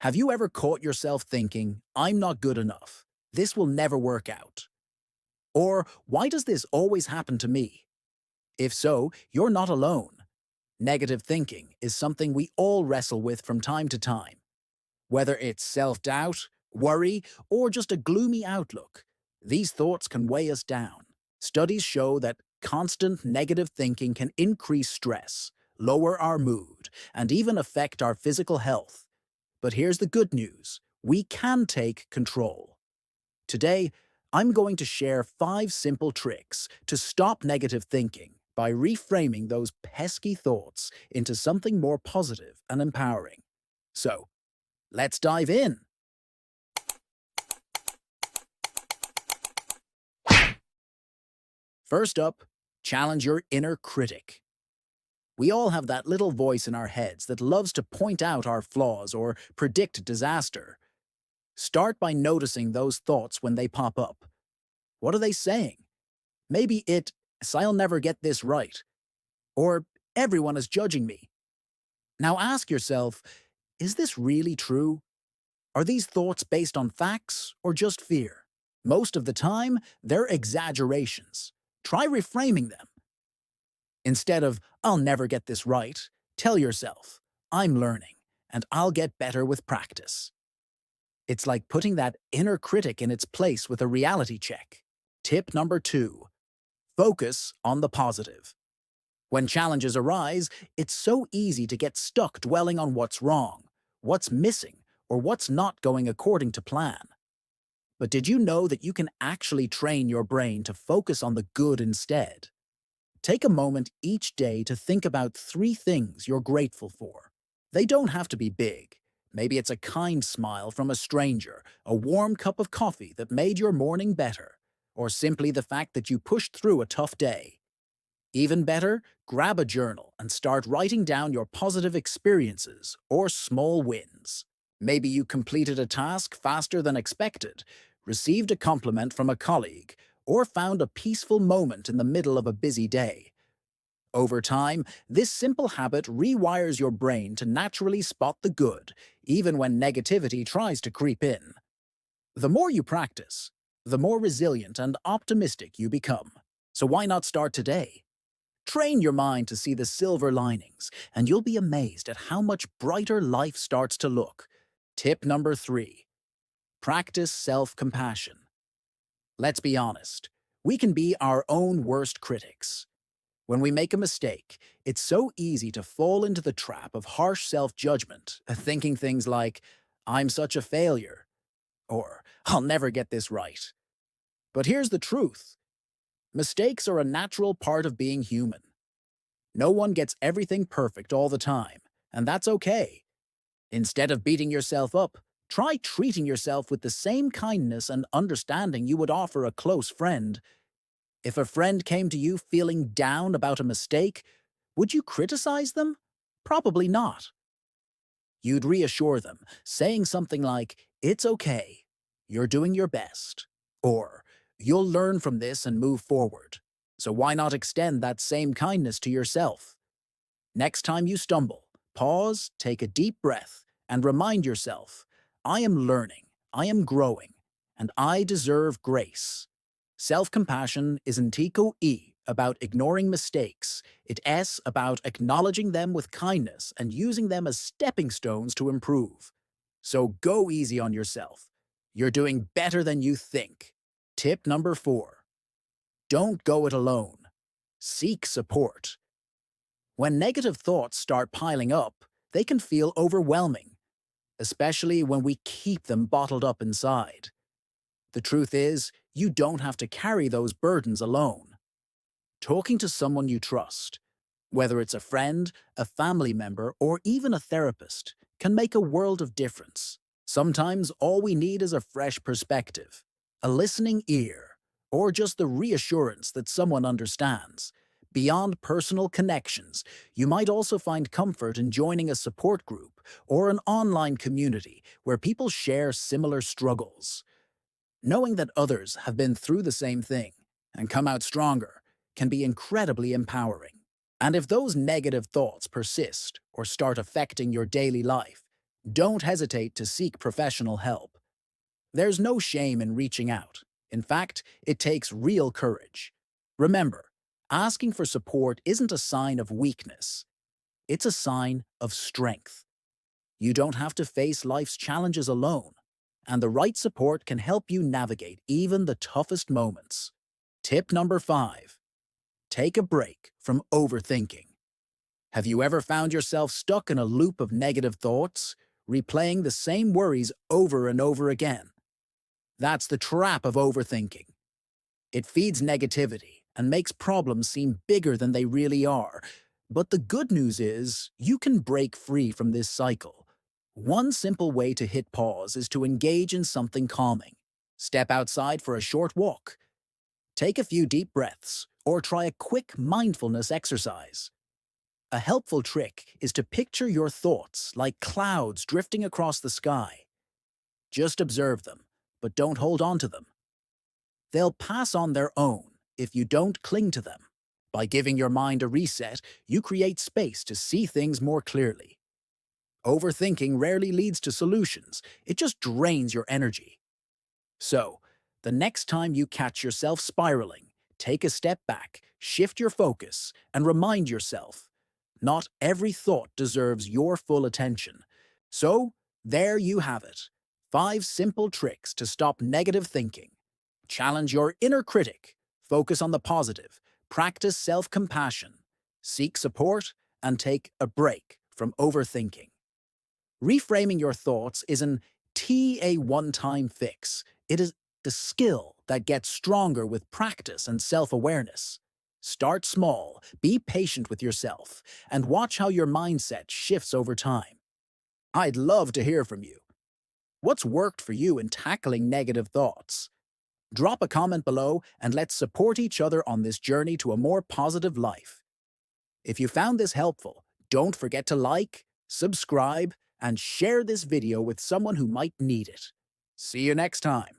Have you ever caught yourself thinking, I'm not good enough, this will never work out? Or, why does this always happen to me? If so, you're not alone. Negative thinking is something we all wrestle with from time to time. Whether it's self-doubt, worry, or just a gloomy outlook, these thoughts can weigh us down. Studies show that constant negative thinking can increase stress, lower our mood, and even affect our physical health. But here's the good news. We can take control. Today, I'm going to share 5 simple tricks to stop negative thinking by reframing those pesky thoughts into something more positive and empowering. So, let's dive in. First up, challenge your inner critic. We all have that little voice in our heads that loves to point out our flaws or predict disaster. Start by noticing those thoughts when they pop up. What are they saying? Maybe I'll never get this right, or everyone is judging me. Now ask yourself, is this really true? Are these thoughts based on facts or just fear? Most of the time, they're exaggerations. Try reframing them. Instead of, I'll never get this right, tell yourself, I'm learning, and I'll get better with practice. It's like putting that inner critic in its place with a reality check. Tip number 2. Focus on the positive. When challenges arise, it's so easy to get stuck dwelling on what's wrong, what's missing, or what's not going according to plan. But did you know that you can actually train your brain to focus on the good instead? Take a moment each day to think about 3 things you're grateful for. They don't have to be big. Maybe it's a kind smile from a stranger, a warm cup of coffee that made your morning better, or simply the fact that you pushed through a tough day. Even better, grab a journal and start writing down your positive experiences or small wins. Maybe you completed a task faster than expected, received a compliment from a colleague, or found a peaceful moment in the middle of a busy day. Over time, this simple habit rewires your brain to naturally spot the good, even when negativity tries to creep in. The more you practice, the more resilient and optimistic you become. So why not start today? Train your mind to see the silver linings, and you'll be amazed at how much brighter life starts to look. Tip number 3. Practice self-compassion. Let's be honest, we can be our own worst critics. When we make a mistake, it's so easy to fall into the trap of harsh self-judgment, thinking things like, I'm such a failure, or I'll never get this right. But here's the truth. Mistakes are a natural part of being human. No one gets everything perfect all the time, and that's okay. Instead of beating yourself up, try treating yourself with the same kindness and understanding you would offer a close friend. If a friend came to you feeling down about a mistake, would you criticize them? Probably not. You'd reassure them, saying something like, it's okay, you're doing your best, or you'll learn from this and move forward. So why not extend that same kindness to yourself? Next time you stumble, pause, take a deep breath, and remind yourself, I am learning, I am growing, and I deserve grace. Self-compassion isn't E about ignoring mistakes. It's S about acknowledging them with kindness and using them as stepping stones to improve. So go easy on yourself. You're doing better than you think. Tip number 4. Don't go it alone. Seek support. When negative thoughts start piling up, they can feel overwhelming, especially when we keep them bottled up inside. The truth is, you don't have to carry those burdens alone. Talking to someone you trust, whether it's a friend, a family member, or even a therapist, can make a world of difference. Sometimes all we need is a fresh perspective, a listening ear, or just the reassurance that someone understands. Beyond personal connections, you might also find comfort in joining a support group or an online community where people share similar struggles. Knowing that others have been through the same thing and come out stronger can be incredibly empowering. And if those negative thoughts persist or start affecting your daily life, Don't hesitate to seek professional help. There's no shame in reaching out. In fact, it takes real courage. Remember, asking for support isn't a sign of weakness. It's a sign of strength. You don't have to face life's challenges alone, and the right support can help you navigate even the toughest moments. Tip number 5. Take a break from overthinking. Have you ever found yourself stuck in a loop of negative thoughts, replaying the same worries over and over again? That's the trap of overthinking. It feeds negativity and makes problems seem bigger than they really are. But the good news is, you can break free from this cycle. One simple way to hit pause is to engage in something calming. Step outside for a short walk. Take a few deep breaths, or try a quick mindfulness exercise. A helpful trick is to picture your thoughts like clouds drifting across the sky. Just observe them, but don't hold on to them. They'll pass on their own if you don't cling to them. By giving your mind a reset, you create space to see things more clearly. Overthinking rarely leads to solutions, it just drains your energy. So, the next time you catch yourself spiraling, take a step back, shift your focus, and remind yourself, not every thought deserves your full attention. So, there you have it. 5 simple tricks to stop negative thinking. Challenge your inner critic, focus on the positive, practice self-compassion, seek support, and take a break from overthinking. Reframing your thoughts isn't a one-time fix. It is the skill that gets stronger with practice and self-awareness. Start small, be patient with yourself, and watch how your mindset shifts over time. I'd love to hear from you. What's worked for you in tackling negative thoughts? Drop a comment below and let's support each other on this journey to a more positive life. If you found this helpful, don't forget to like, subscribe, and share this video with someone who might need it. See you next time.